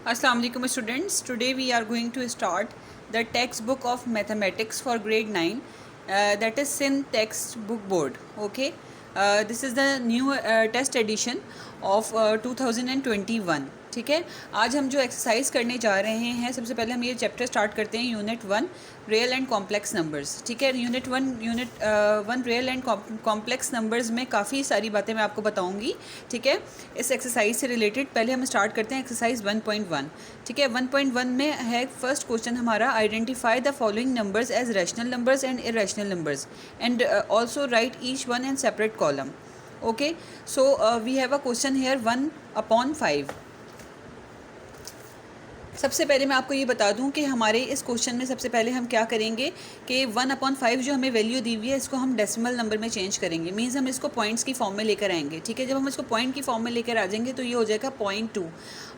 Assalamu alaikum students. Today we are going to start the textbook of mathematics for grade 9, that is Sin textbook board. Okay, this is the new test edition of 2021. ठीक है, आज हम जो exercise करने जा रहे हैं, सबसे पहले हम ये चैप्टर स्टार्ट करते हैं unit 1 real and complex numbers. ठीक है, unit one real and complex numbers में काफ़ी सारी बातें मैं आपको बताऊंगी. ठीक है, इस एक्सरसाइज से रिलेटेड पहले हम स्टार्ट करते हैं एक्सरसाइज 1.1. ठीक है, 1.1 में है फर्स्ट क्वेश्चन हमारा, identify the following numbers as rational numbers and irrational numbers and also write each one in separate column. Okay, so we have a question here 1/5. सबसे पहले मैं आपको ये बता दूं कि हमारे इस क्वेश्चन में सबसे पहले हम क्या करेंगे कि 1/5 जो हमें वैल्यू दी हुई है इसको हम डेसिमल नंबर में चेंज करेंगे. मींस हम इसको पॉइंट्स की फॉर्म में लेकर आएंगे. ठीक है, जब हम इसको पॉइंट की फॉर्म में लेकर आ जाएंगे तो ये हो जाएगा 0.2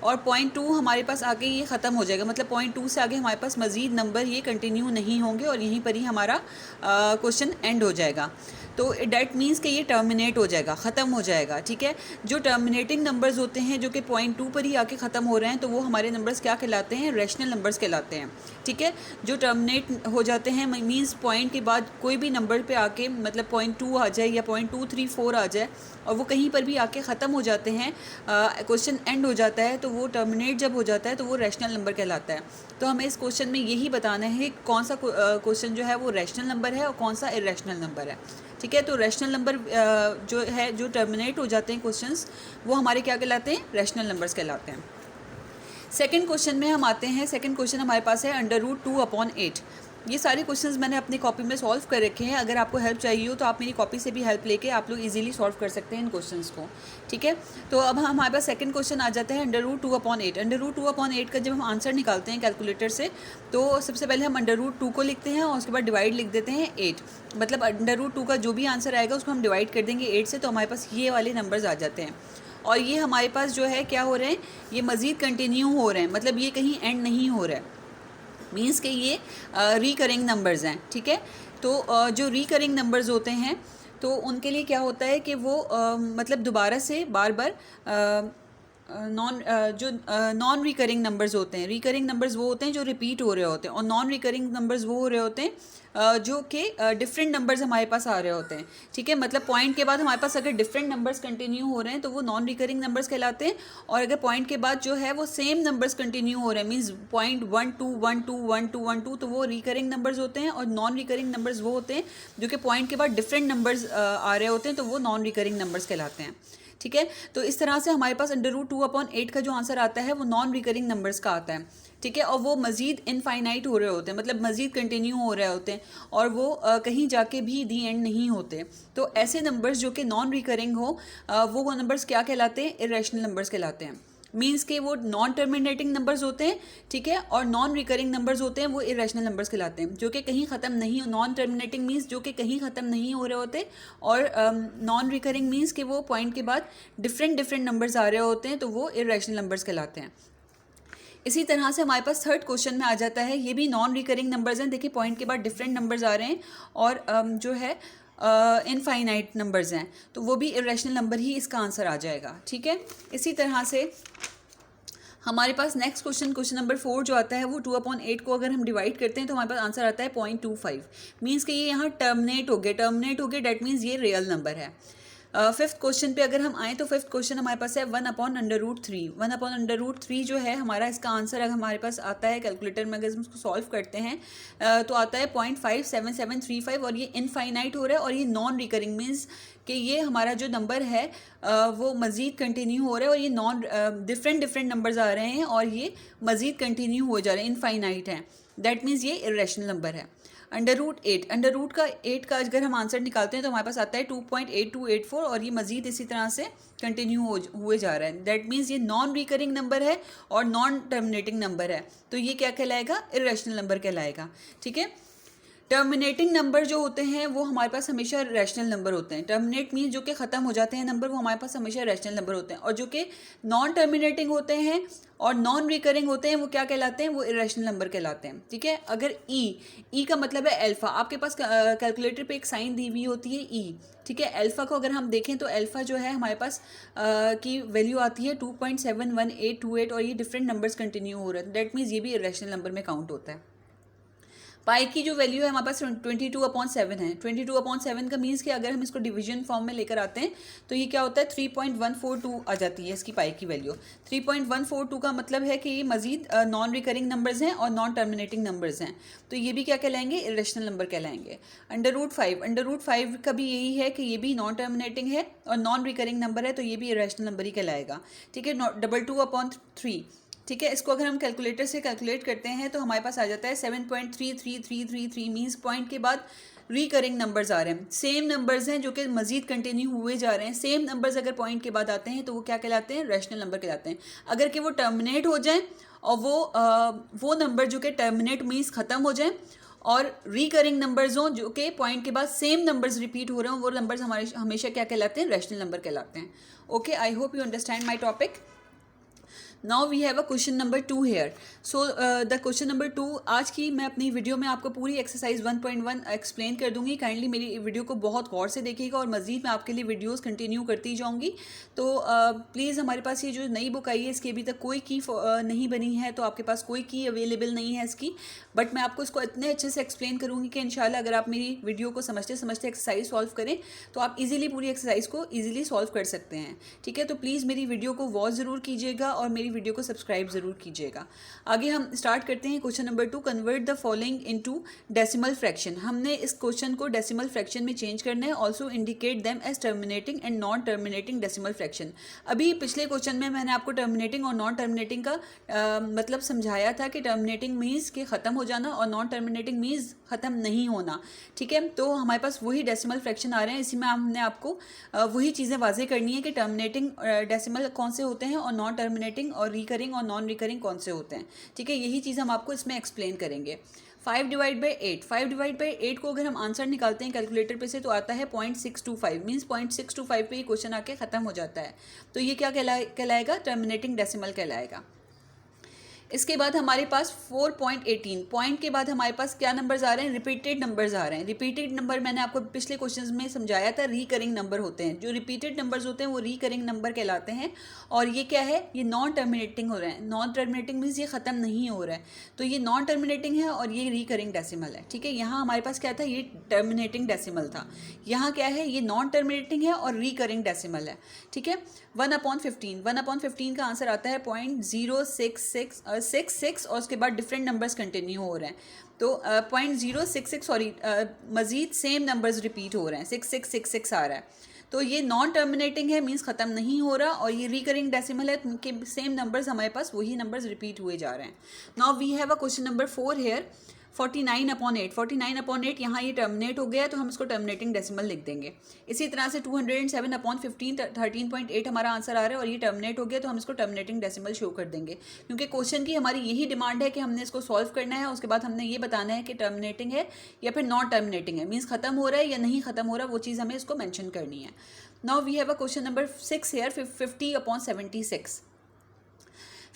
और 0.2 हमारे पास आगे ये ख़त्म हो जाएगा. मतलब 0.2 से आगे हमारे पास मज़ीद नंबर ये कंटिन्यू नहीं होंगे और यहीं पर ही हमारा क्वेश्चन एंड हो जाएगा. तो डैट मीन्स कि ये टर्मिनेट हो जाएगा, ख़त्म हो जाएगा. ठीक है, जो टर्मिनेटिंग नंबर्स होते हैं जो कि 0.2 पर ही आके ख़त्म हो रहे हैं तो वो हमारे नंबर्स क्या कहलाते हैं, रैशनल नंबर्स कहलाते हैं. ठीक है, जो टर्मिनेट हो जाते हैं मीन्स पॉइंट के बाद कोई भी नंबर पे आके मतलब 0.2 आ जाए या 0.234 आ जाए और वो कहीं पर भी आके ख़त्म हो जाते हैं, क्वेश्चन एंड हो जाता है, तो वो टर्मिनेट जब हो जाता है तो वो रैशनल नंबर कहलाता है. तो हमें इस क्वेश्चन में यही बताना है कौन सा क्वेश्चन जो है वो रैशनल नंबर है और कौन सा इरेशनल नंबर है. ठीक है, तो रैशनल नंबर जो है जो टर्मिनेट हो जाते हैं क्वेश्चंस वो हमारे क्या कहलाते हैं, रैशनल नंबर्स कहलाते हैं. सेकंड क्वेश्चन में हम आते हैं. सेकंड क्वेश्चन हमारे पास है √2/8. ये सारे क्वेश्चंस मैंने अपनी कॉपी में सॉल्व कर रखे हैं. अगर आपको हेल्प चाहिए हो तो आप मेरी कॉपी से भी हेल्प लेके आप लोग इजीली सॉल्व कर सकते हैं इन क्वेश्चंस को. ठीक है, तो अब हमारे पास सेकंड क्वेश्चन आ जाता है √2/8. √2/8 का जब हम आंसर निकालते हैं कैलकुलेटर से तो सबसे पहले हम √2 को लिखते हैं और उसके बाद डिवाइड लिख देते हैं 8. मतलब √2 का जो भी आंसर आएगा उसको हम डिवाइड कर देंगे 8 से, तो हमारे पास ये वाले नंबर्स आ जाते हैं. और ये हमारे पास जो है क्या हो रहे हैं, ये मज़ीद कंटिन्यू हो रहे हैं, मतलब ये कहीं एंड नहीं हो रहा है. मीन्स कि ये रिकरिंग नंबर्स हैं. ठीक है, तो जो रिकरिंग नंबर्स होते हैं तो उनके लिए क्या होता है कि वो मतलब दोबारा से बार बार नॉन रिकरिंग नंबर्स होते हैं. रिकरिंग नंबर्स वो होते हैं जो रिपीट हो रहे होते हैं और नॉन रिकरिंग नंबर्स वो हो रहे होते हैं जो कि डिफरेंट नंबर्स हमारे पास आ रहे होते हैं. ठीक है, मतलब पॉइंट के बाद हमारे पास अगर डिफरेंट नंबर्स कंटिन्यू हो रहे हैं तो वो नॉन रिकरिंग नंबर्स कहलाते हैं. और अगर पॉइंट के बाद जो है वो सेम नंबर्स कंटिन्यू हो रहे हैं मीन्स 0.12 तो वो रिकरिंग नंबर्स होते हैं. और नॉन रिकरिंग नंबर्स वो होते हैं जो कि पॉइंट के बाद डिफरेंट नंबर्स आ रहे होते हैं तो वो नॉन रिकरिंग नंबर्स कहलाते हैं. ठीक है, तो इस तरह से हमारे पास √2/8 का जो आंसर आता है वो नॉन रिकरिंग नंबर्स का आता है. ठीक है, और वो मज़ीद इनफाइनाइट हो रहे होते हैं, मतलब मज़ीद कंटिन्यू हो रहे होते हैं और वो कहीं जाके भी दी एंड नहीं होते. तो ऐसे नंबर्स जो कि नॉन रिकरिंग हो वो नंबर्स क्या कहलाते हैं, इरेशनल नंबर्स कहलाते हैं. मीन्स के वो नॉन टर्मिनेटिंग नंबर्स होते हैं. ठीक है, और नॉन रिकरिंग नंबर्स होते हैं वो इरेशनल नंबर्स कहलाते हैं जो कि कहीं ख़त्म नहीं, नॉन टर्मिनेटिंग मीन्स जो कि कहीं ख़त्म नहीं हो रहे होते और नॉन रिकरिंग मीन्स कि वो पॉइंट के बाद डिफरेंट नंबर्स आ रहे होते हैं तो वो इरेशनल नंबर्स कहलाते हैं. इसी तरह से हमारे पास थर्ड क्वेश्चन में आ जाता है, ये भी नॉन रिकरिंग नंबर्स हैं. देखिए पॉइंट के बाद डिफरेंट नंबर्स आ रहे हैं और जो है इनफाइनाइट नंबर्स हैं तो वो भी इरेशनल नंबर ही इसका आंसर आ जाएगा. ठीक है, इसी तरह से हमारे पास नेक्स्ट क्वेश्चन नंबर 4 जो आता है वो 2/8 को अगर हम डिवाइड करते हैं तो हमारे पास आंसर आता है 0.25. मीन्स कि ये यहाँ टर्मिनेट हो गए डैट मीन्स ये रियल नंबर है. फिफ्थ क्वेश्चन पे अगर हम आएँ तो फिफ्थ क्वेश्चन हमारे पास है 1/√3. 1/√3 जो है हमारा इसका आंसर अगर हमारे पास आता है कैलकुलेटर में, अगर हम उसको सॉल्व करते हैं तो आता है 0.57735 और ये इनफाइनाइट हो रहा है और ये नॉन रिकरिंग मीन्स कि ये हमारा जो नंबर है वो मज़ीद कंटिन्यू हो रहा है और ये नॉन डिफरेंट नंबर्स आ रहे हैं और ये मज़ीद कंटिन्यू हो जा रहे हैं, इनफाइनाइट हैं. दैट मीन्स ये इरेशनल नंबर है. √8 का अगर हम आंसर निकालते हैं तो हमारे पास आता है 2.8284 और ये मज़ीद इसी तरह से कंटिन्यू हुए जा रहा है. दैट मीन्स ये नॉन रिकरिंग नंबर है और नॉन टर्मिनेटिंग नंबर है तो ये क्या कहलाएगा, इरेशनल नंबर कहलाएगा. ठीक है, टर्मिनेटिंग नंबर जो होते हैं वो हमारे पास हमेशा रैशनल नंबर होते हैं. टर्मिनेट मीन्स जो कि ख़त्म हो जाते हैं नंबर वो हमारे पास हमेशा रैशनल नंबर होते हैं. और जो कि नॉन टर्मिनेटिंग होते हैं और नॉन रिकरिंग होते हैं वो क्या कहलाते हैं, वो इरेशनल नंबर कहलाते हैं। ठीक है, अगर ई का मतलब है अल्फा, आपके पास कैलकुलेटर पे एक साइन दी हुई होती है ई। ठीक है, अल्फा को अगर हम देखें तो अल्फा जो है हमारे पास की वैल्यू आती है 2.71828 और ये डिफरेंट नंबर्स कंटिन्यू हो रहे हैं, दैट मीन्स ये भी इरेशनल नंबर में काउंट होता है। पाई की जो वैल्यू है हमारे पास 22/7 है। 22/7 का मीन्स कि अगर हम इसको डिवीजन फॉर्म में लेकर आते हैं तो ये क्या होता है 3.142 आ जाती है इसकी पाई की वैल्यू। 3.142 का मतलब है कि ये मजीद नॉन रिकरिंग नंबर्स हैं और नॉन टर्मिनेटिंग नंबर्स हैं, तो ये भी क्या कहलाएंगे, इरेशनल नंबर कहलाएंगे। अंडर रूट 5 का भी यही है कि ये भी नॉन टर्मिनेटिंग है और नॉन रिकरिंग नंबर है, तो ये भी इरेशनल नंबर ही कहलाएगा। ठीक है, 2/2/3। ठीक है, इसको अगर हम कैलकुलेटर से कैलकुलेट करते हैं तो हमारे पास आ जाता है 7.33333 मीन्स पॉइंट के बाद रिकरिंग नंबर्स आ रहे हैं, सेम नंबर्स हैं जो कि मजीद कंटिन्यू हुए जा रहे हैं। सेम नंबर्स अगर पॉइंट के बाद आते हैं तो वो क्या कहलाते हैं, रैशनल नंबर कहलाते हैं। अगर कि वो टर्मिनेट हो जाएं और वो नंबर जो कि टर्मिनेट मीन्स ख़त्म हो जाएं और रिकरिंग नंबर्स हों जो कि पॉइंट के बाद सेम नंबर्स रिपीट हो रहे हों, वो नंबर्स हमारे हमेशा क्या कहलाते हैं, रैशनल नंबर कहलाते हैं। Okay, I hope you understand my topic. Now we have a question number 2 here. So the question number 2, आज की मैं अपनी वीडियो में आपको पूरी एक्सरसाइज 1.1 एक्सप्लेन कर दूंगी। काइंडली मेरी वीडियो को बहुत गौर से देखिएगा और मज़ीद मैं आपके लिए वीडियोस कंटिन्यू करती जाऊंगी। तो प्लीज़ हमारे पास ये जो नई बुक आई है इसकी अभी तक कोई की नहीं बनी है, तो आपके पास कोई की अवेलेबल नहीं है इसकी, बट मैं आपको इसको इतने अच्छे से एक्सप्लेन करूँगी कि इंशाल्लाह अगर आप मेरी वीडियो को समझते समझते एक्सरसाइज सॉल्व करें तो आप ईजिली पूरी एक्सरसाइज को ईजिली सॉल्व कर सकते हैं। ठीक है, तो प्लीज़ मेरी वीडियो को वॉच ज़रूर कीजिएगा और मेरी वीडियो को सब्सक्राइब ज़रूर कीजिएगा। आगे हम स्टार्ट करते हैं question number 2, convert the following into decimal fraction. हमने इस क्वेश्चन को डेसिमल फ्रैक्शन में चेंज करना है। Also indicate them as terminating and non terminating decimal fraction. अभी पिछले क्वेश्चन में मैंने आपको टर्मिनेटिंग और नॉन टर्मिनेटिंग का मतलब समझाया था कि टर्मिनेटिंग मीन्स के ख़त्म हो जाना और नॉन टर्मिनेटिंग मीन्स ख़त्म नहीं होना। ठीक है, तो हमारे पास वही डेसिमल फ्रैक्शन आ रहे हैं, इसी में हमने आपको वही चीज़ें वाजे करनी है कि टर्मिनेटिंग डेसिमल कौन से होते हैं और नॉन टर्मिनेटिंग और रिकरिंग और नॉन रिकरिंग कौन से होते हैं। ठीक है, यही चीज़ हम आपको इसमें एक्सप्लेन करेंगे। 5/8 5/8 को अगर हम आंसर निकालते हैं कैलकुलेटर पे से तो आता है 0.625 मीन्स 0.625 पे ये क्वेश्चन आके ख़त्म हो जाता है। तो ये क्या कहलाएगा, टर्मिनेटिंग डेसिमल कहलाएगा। इसके बाद हमारे पास 4.18 पॉइंट के बाद हमारे पास क्या नंबर्स आ रहे हैं, रिपीटेड नंबर्स आ रहे हैं। रिपीटेड नंबर मैंने आपको पिछले क्वेश्चंस में समझाया था, रिकरिंग नंबर होते हैं। जो रिपीटेड नंबर्स होते हैं वो रिकरिंग नंबर कहलाते हैं और ये क्या है, ये नॉन टर्मिनेटिंग हो रहे हैं। नॉन टर्मिनेटिंग मीन्स ये ख़त्म नहीं हो रहा है, तो ये नॉन टर्मिनेटिंग है और ये रिकरिंग डेसिमल है। ठीक है, यहाँ हमारे पास क्या था, ये टर्मिनेटिंग डेसिमल था, यहाँ क्या है, ये नॉन टर्मिनेटिंग है और रिकरिंग डेसिमल है। ठीक है, 1/15 का आंसर आता है 0.066 और उसके बाद डिफरेंट नंबर्स कंटिन्यू हो रहे हैं, तो 0.066 सॉरी मज़ीद सेम नंबर्स रिपीट हो रहे हैं, 6666 आ रहा है। तो ये नॉन टर्मिनेटिंग है मीन्स ख़त्म नहीं हो रहा और ये रिकरिंग डेसिमल है कि सेम नंबर्स हमारे पास वही नंबर्स रिपीट हुए जा रहे हैं। Now we have a question number 4 here. 49/8 यहाँ ये टर्मिनेट हो गया है तो हम इसको टर्मिनेटिंग डेसिमल लिख देंगे। इसी तरह से 207/15 13.8 हमारा आंसर आ रहा है और ये टर्मिनेट हो गया तो हम इसको टर्मिनेटिंग डेसिमल शो कर देंगे, क्योंकि क्वेश्चन की हमारी यही डिमांड है कि हमने इसको सॉल्व करना है। उसके बाद हमने ये बताना है कि टर्मिनेटिंग है या फिर नॉन टर्मिनेटिंग है, मीन्स ख़त्म हो रहा है या नहीं ख़त्म हो रहा, वो चीज़ हमें इसको मैंशन करनी है। Now we have a question number 6 here. 50/76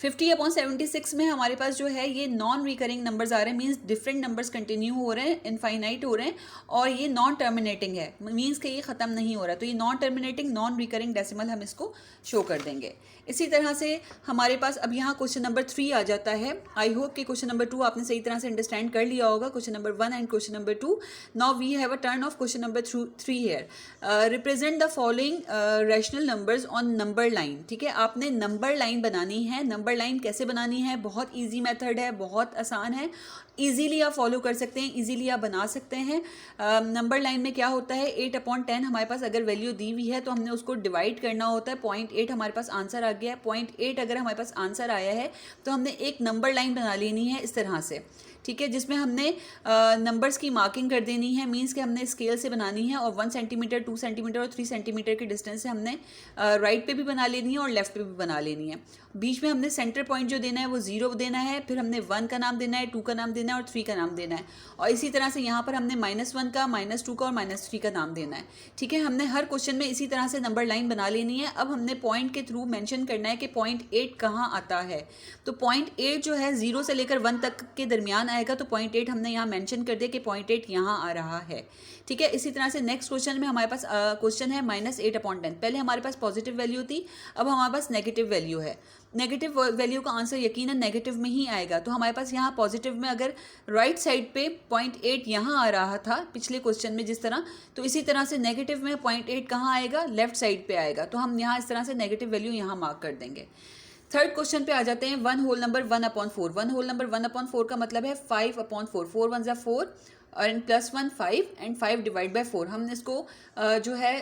50/76 में हमारे पास जो है ये नॉन रिकरिंग नंबर्स आ रहे हैं, मींस डिफरेंट नंबर्स कंटिन्यू हो रहे हैं, इनफाइनाइट हो रहे हैं और ये नॉन टर्मिनेटिंग है, मींस कि ये ख़त्म नहीं हो रहा, तो ये non terminating non recurring decimal हम इसको शो कर देंगे। इसी तरह से हमारे पास अब यहाँ क्वेश्चन नंबर 3 आ जाता है। आई होप कि क्वेश्चन नंबर 2 आपने सही तरह से अंडरस्टैंड कर लिया होगा, question number 1 and question number 2। Now we have a turn of question number 3 here. Represent the following rational numbers on number line. ठीक है, आपने नंबर लाइन बनानी है। नंबर लाइन कैसे बनानी है, बहुत ईजी मेथड है, बहुत आसान है, ईजीली आप फॉलो कर सकते हैं, ईजीली आप बना सकते हैं। नंबर लाइन में क्या होता है, 8/10 हमारे पास अगर वैल्यू दी हुई है तो हमने उसको डिवाइड करना होता है। 0.8 हमारे पास आंसर आ गया है। 0.8 अगर हमारे पास आंसर आया है तो हमने एक नंबर लाइन बना लेनी है इस तरह से। ठीक है, जिसमें हमने नंबर्स की मार्किंग कर देनी है, मींस कि हमने स्केल से बनानी है और 1 सेंटीमीटर, 2 सेंटीमीटर और 3 सेंटीमीटर के डिस्टेंस से हमने राइट पे भी बना लेनी है और लेफ्ट पे भी बना लेनी है। बीच में हमने सेंटर पॉइंट जो देना है वो 0 देना है, फिर हमने 1 का नाम देना है, 2 का नाम देना है और 3 का नाम देना है, और इसी तरह से यहाँ पर हमने -1 का, -2 का और -3 का नाम देना है। ठीक है, हमने हर क्वेश्चन में इसी तरह से नंबर लाइन बना लेनी है। अब हमने पॉइंट के थ्रू मेंशन करना है कि पॉइंट 8 कहाँ आता है। तो पॉइंट 8 जो है 0 से लेकर 1 तक के दरमियान आएगा, तो पॉइंट 8 हमने यहाँ मेंशन कर दिया कि पॉइंट 8 यहाँ आ रहा है। ठीक है, इसी तरह से नेक्स्ट क्वेश्चन में हमारे पास क्वेश्चन है -8/10। पहले हमारे पास पॉजिटिव वैल्यू थी, अब हमारे पास नेगेटिव वैल्यू है। नेगेटिव वैल्यू का आंसर यकीनन नेगेटिव में ही आएगा। तो हमारे पास यहाँ पॉजिटिव में अगर राइट साइड पे पॉइंट 8 यहाँ आ रहा था पिछले क्वेश्चन में जिस तरह, तो इसी तरह से नेगेटिव में पॉइंट 8 कहाँ आएगा, लेफ्ट साइड पे आएगा। तो हम यहाँ इस तरह से नेगेटिव वैल्यू यहाँ मार्क कर देंगे। थर्ड क्वेश्चन पे आ जाते हैं, 1 होल नंबर 1/4। 1 होल नंबर 1/4 का मतलब है 5/4। 4 1 ज़ा 4 और +1 5 एंड 5 डिवाइड बाय 4। हम इसको जो है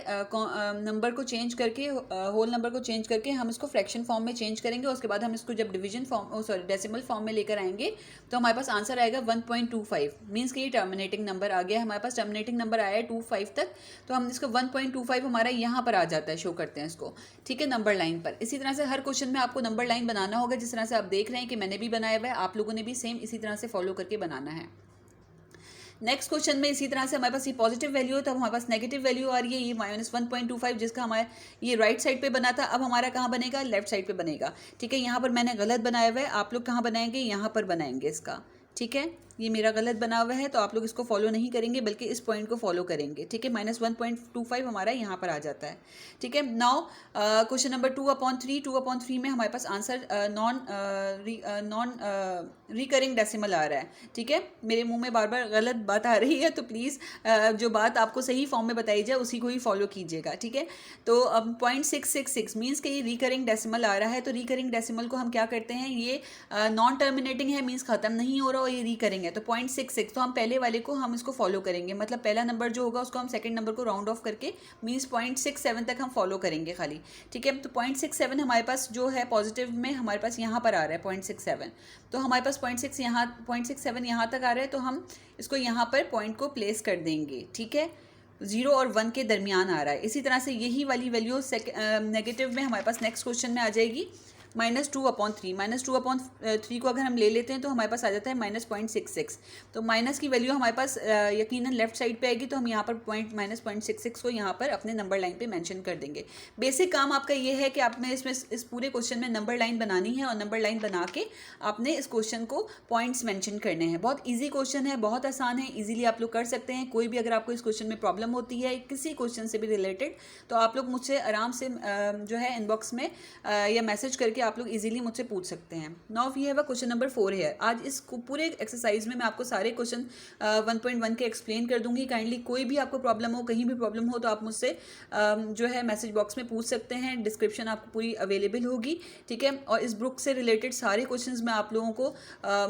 नंबर को चेंज करके, होल नंबर को चेंज करके हम इसको फ्रैक्शन फॉर्म में चेंज करेंगे। उसके बाद हम इसको जब डिवीजन फॉर्म डेसिमल फॉर्म में लेकर आएंगे तो हमारे पास आंसर आएगा 1.25। मीन्स कि ये टर्मिनेटिंग नंबर आ गया, हमारे पास टर्मिनेटिंग नंबर आया है 25 तक। तो हम इसको 1.25 हमारा यहाँ पर आ जाता है, शो करते हैं इसको। ठीक है, नंबर लाइन पर। इसी तरह से हर क्वेश्चन में आपको नंबर लाइन बनाना होगा, जिस तरह से आप देख रहे हैं कि मैंने भी बनाया हुआ है, आप लोगों ने भी सेम इसी तरह से फॉलो करके बनाना है। नेक्स्ट क्वेश्चन में इसी तरह से हमारे पास ये पॉजिटिव वैल्यू है, तब हमारे पास नेगेटिव वैल्यू आ रही है, ये -1.25, जिसका हमारे ये राइट साइड पे बना था, अब हमारा कहाँ बनेगा, लेफ्ट साइड पे बनेगा। ठीक है, यहाँ पर मैंने गलत बनाया हुआ है, आप लोग कहाँ बनाएंगे, यहाँ पर बनाएंगे इसका। ठीक है, ये मेरा गलत बना हुआ है, तो आप लोग इसको फॉलो नहीं करेंगे बल्कि इस पॉइंट को फॉलो करेंगे। ठीक है, -1.25 हमारा यहाँ पर आ जाता है। ठीक है, नाउ क्वेश्चन नंबर 2/3। 2/3 में हमारे पास आंसर नॉन रिकरिंग डेसिमल आ रहा है। ठीक है, मेरे मुंह में बार बार गलत बात आ रही है, तो प्लीज़ जो बात आपको सही फॉर्म में बताई जाए उसी को ही फॉलो कीजिएगा। ठीक है, तो अब 0.666 मीन्स कि ये रिकरिंग डेसिमल आ रहा है। तो रिकरिंग डेसिमल को हम क्या करते हैं, ये नॉन टर्मिनेटिंग है, मीन्स खत्म नहीं हो रहा और ये रिकरिंग है, तो 0.66। तो हम पहले वाले को हम इसको फॉलो करेंगे, मतलब पहला नंबर जो होगा उसको हम सेकंड नंबर को राउंड ऑफ करके मीन्स 0.67 तक हम फॉलो करेंगे खाली। ठीक है, तो 0.67 हमारे पास जो है पॉजिटिव में हमारे पास यहाँ पर आ रहा है 0.67। तो हमारे पास 0.67 यहाँ तक आ रहा है, तो हम इसको यहाँ पर पॉइंट को प्लेस कर देंगे। ठीक है, 0 और 1 के दरमियान आ रहा है। इसी तरह से यही वाली वैल्यू नेगेटिव में हमारे पास नेक्स्ट क्वेश्चन में आ जाएगी -2/3। -2/3 को अगर हम ले लेते हैं तो हमारे पास आ जाता है -0.66। तो माइनस की वैल्यू हमारे पास यकीनन लेफ्ट साइड पे आएगी, तो हम यहाँ पर -0.66 को यहाँ पर अपने नंबर लाइन पे मेंशन कर देंगे। बेसिक काम आपका ये है कि आपने इसमें इस पूरे क्वेश्चन में नंबर लाइन बनानी है और नंबर लाइन बना के आपने इस क्वेश्चन को पॉइंट्स मेंशन करने हैं। बहुत ईजी क्वेश्चन है, बहुत आसान है, ईजिली आप लोग कर सकते हैं। कोई भी अगर आपको इस क्वेश्चन में प्रॉब्लम होती है किसी क्वेश्चन से भी रिलेटेड, तो आप लोग मुझसे आराम से जो है इनबॉक्स में या मैसेज करके आप लोग इजीली मुझसे पूछ सकते हैं। Now we have a question number 4 है। आज इस पूरे एक्सरसाइज में मैं आपको सारे क्वेश्चन 1.1 के एक्सप्लेन कर दूंगी। काइंडली कोई भी आपको प्रॉब्लम हो, कहीं भी प्रॉब्लम हो, तो आप मुझसे जो है मैसेज बॉक्स में पूछ सकते हैं। डिस्क्रिप्शन आपको पूरी अवेलेबल होगी। ठीक है, और इस बुक से रिलेटेड सारे क्वेश्चंस मैं आप लोगों को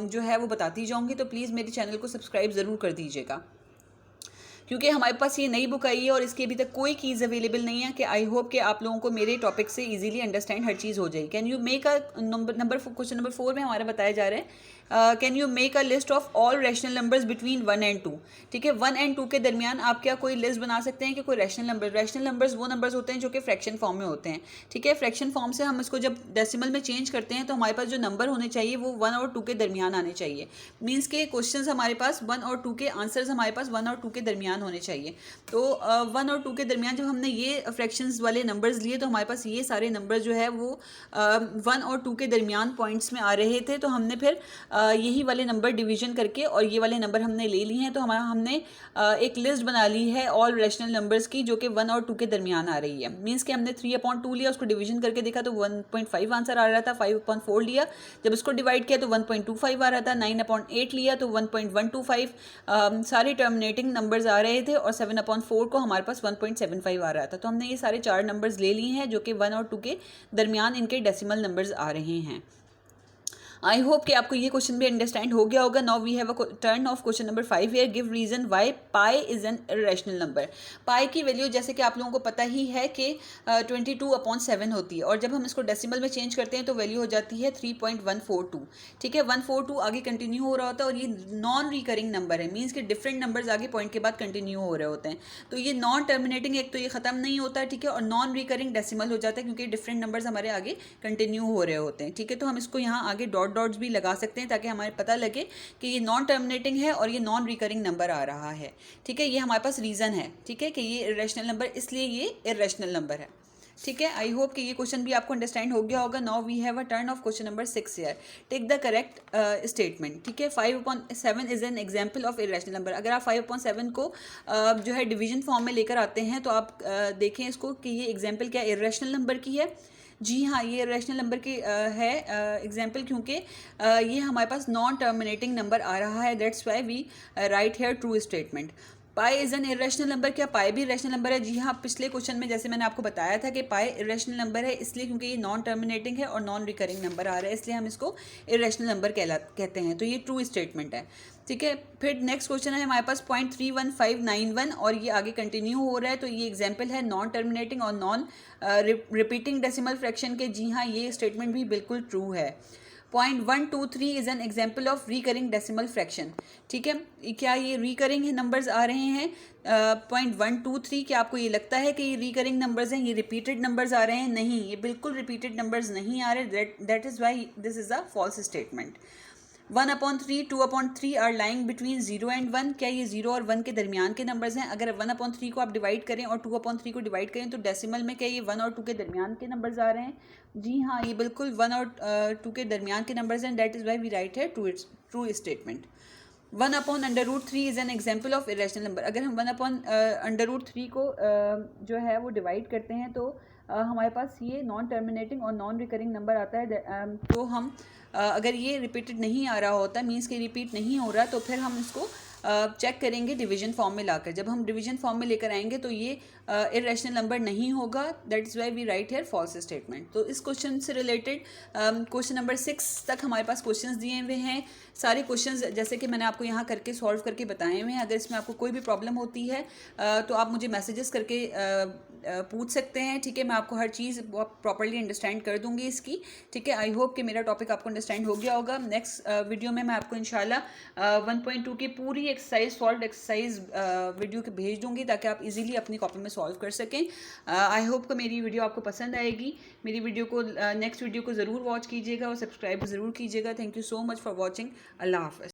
जो है वो बताती जाऊँगी, तो प्लीज़ मेरे चैनल को सब्सक्राइब ज़रूर कर दीजिएगा, क्योंकि हमारे पास ये नई बुक आई है और इसकी अभी तक कोई कीज़ अवेलेबल नहीं है। कि आई होप कि आप लोगों को मेरे टॉपिक से इजीली अंडरस्टैंड हर चीज़ हो जाए। Can you make a question number 4 में हमारा बताया जा रहा है, can you make a list of all rational numbers between 1 and 2। ठीक है, 1 and 2 के दरमियान आप क्या कोई लिस्ट बना सकते हैं कि कोई रैशनल नंबर्स वो नंबर्स होते हैं जो कि फ्रैक्शन फॉर्म में होते हैं। ठीक है, फ्रैक्शन फॉर्म से हम इसको जब डेसिमल में चेंज करते हैं तो हमारे पास जो नंबर होने चाहिए वो 1 और 2 के दरमियान आने चाहिए। मीन्स के क्वेश्चन हमारे पास 1 और 2 के आंसर्स हमारे पास 1 और 2 के दरमियान होने चाहिए। तो 1 और 2 के दरमियान जब हमने ये फ्रैक्शंस वाले नंबर्स लिए तो हमारे पास ये सारे नंबर जो है वो 1 और 2 के दरमियान पॉइंट्स में आ रहे थे। तो हमने फिर यही वाले नंबर डिवीजन करके और ये वाले नंबर हमने ले लिए हैं। तो हमने एक लिस्ट बना ली है ऑल रैशनल नंबर्स की, जो कि 1 और 2 के दरमियान आ रही है। मीन्स कि हमने 3/2 लिया, उसको डिवीजन करके देखा तो 1.5 आंसर आ रहा था। 5/4 लिया, जब इसको डिवाइड किया तो 1.25 आ रहा था। 9/8 लिया तो 1.125। सारे टर्मिनेटिंग नंबर्स आ रहे थे और 7/4 को हमारे पास 1.75 आ रहा था। तो हमने ये सारे 4 नंबर्स ले लिए हैं जो कि 1 और 2 के दरमियान इनके डेसिमल नंबर्स आ रहे हैं। आई होप कि आपको ये क्वेश्चन भी अंडरस्टैंड हो गया होगा. Now we have a turn of question number 5 here. Give reason why pi is an irrational number. Pi की वैल्यू जैसे कि आप लोगों को पता ही है कि 22/7 होती है, और जब हम इसको डेसिमल में चेंज करते हैं तो वैल्यू हो जाती है 3.142. ठीक है, 142 आगे कंटिन्यू हो रहा होता है, और ये नॉन रिकरिंग नंबर है. मीन्स कि डिफरेंट नंबर्स आगे पॉइंट के बाद कंटिन्यू हो रहे होते हैं. तो ये नॉन टर्मिनेटिंग, एक तो ये ख़त्म नहीं होता है, ठीक है, और नॉन रिकरिंग डेसिमल हो जाता है क्योंकि डिफरेंट नंबर्स हमारे आगे कंटिन्यू हो रहे होते हैं. ठीक है, तो हम इसको यहाँ आगे डॉट डॉट्स भी लगा सकते हैं ताकि हमारे पता लगे कि ये नॉन टर्मिनेटिंग है और ये नॉन रिकरिंग नंबर आ रहा है. ठीक है, ये हमारे पास रीज़न है. ठीक है, कि ये इरेशनल नंबर, इसलिए ये इरेशनल नंबर है. ठीक है, आई होप कि ये क्वेश्चन भी आपको अंडरस्टैंड हो गया होगा. Now we have a turn of question number 6 here. Take the correct statement. ठीक है, 5/7 is an example of irrational number. अगर आप 5/7 को जो है डिवीजन फॉर्म में लेकर आते हैं तो आप देखें इसको कि ये एग्जाम्पल क्या इरेशनल नंबर की है. जी हाँ, ये रैशनल नंबर की है एग्जाम्पल, क्योंकि ये हमारे पास नॉन टर्मिनेटिंग नंबर आ रहा है. That's why we write here true statement. Pi is an irrational number. क्या पाई भी इरेशनल नंबर है? जी हाँ, पिछले क्वेश्चन में जैसे मैंने आपको बताया था कि पाई इरेशनल नंबर है, इसलिए क्योंकि ये नॉन टर्मिनेटिंग है और नॉन रिकरिंग नंबर आ रहा है, इसलिए हम इसको इरेशनल नंबर कहते हैं. तो ये ट्रू स्टेटमेंट है. ठीक है, फिर नेक्स्ट क्वेश्चन है हमारे पास 0.31591, और ये आगे कंटिन्यू हो रहा है. तो ये एग्जाम्पल है नॉन टर्मिनेटिंग और नॉन रिपीटिंग डेसिमल फ्रैक्शन के. जी हाँ, ये स्टेटमेंट भी बिल्कुल ट्रू है. 0.123 is an example of recurring decimal fraction. ठीक है, क्या ये रिकरिंग नंबर्स आ रहे हैं? 0.123, क्या आपको ये लगता है कि ये रिकरिंग नंबर्स हैं, ये रिपीटेड नंबर्स आ रहे हैं? नहीं, ये बिल्कुल रिपीटेड नंबर्स नहीं आ रहे. That is why this is a false statement. 1/3, 2/3 are lying between 0 and 1. क्या ये 0 और 1 के दरमियान के नंबर्स हैं? अगर 1/3 को आप डिवाइड करें और 2/3 को डिवाइड करें तो डेसिमल में क्या ये 1 और 2 के दरमियान के नंबर्स आ रहे हैं? जी हाँ, ये बिल्कुल 1 और 2 के दरमियान के नंबर्स हैं. That is why we write है true statement. 1/√3 is an example of irrational number. अगर हम 1/√3 को जो है वो डिवाइड करते हैं तो हमारे पास ये नॉन टर्मिनेटिंग और नॉन रिकरिंग नंबर आता है. तो हम अगर ये रिपीटेड नहीं आ रहा होता, मीन्स कि रिपीट नहीं हो रहा, तो फिर हम इसको चेक करेंगे डिवीजन फॉर्म में लाकर. जब हम डिवीजन फॉर्म में लेकर आएंगे तो ये इरेशनल नंबर नहीं होगा. That is why we write here false statement. तो इस क्वेश्चन से रिलेटेड क्वेश्चन नंबर 6 तक हमारे पास क्वेश्चंस दिए हुए हैं. सारे क्वेश्चंस जैसे कि मैंने आपको यहाँ करके सॉल्व करके बताए हुए हैं. अगर इसमें आपको कोई भी प्रॉब्लम होती है तो आप मुझे मैसेजेस करके पूछ सकते हैं. ठीक है, मैं आपको हर चीज़ प्रॉपर्ली अंडरस्टैंड कर दूंगी इसकी. ठीक है, आई होप कि मेरा टॉपिक आपको अंडरस्टैंड हो गया होगा. नेक्स्ट वीडियो में मैं आपको इंशाल्लाह 1.2 की पूरी एक्सरसाइज, सॉल्व एक्सरसाइज वीडियो के भेज दूंगी ताकि आप इजीली अपनी कॉपी में सॉल्व कर सकें. आई होप कि मेरी वीडियो आपको पसंद आएगी. मेरी वीडियो को नेक्स्ट वीडियो को ज़रूर वॉच कीजिएगा और सब्सक्राइब ज़रूर कीजिएगा. Thank you so much for watching. अल्लाह हाफ़िज़.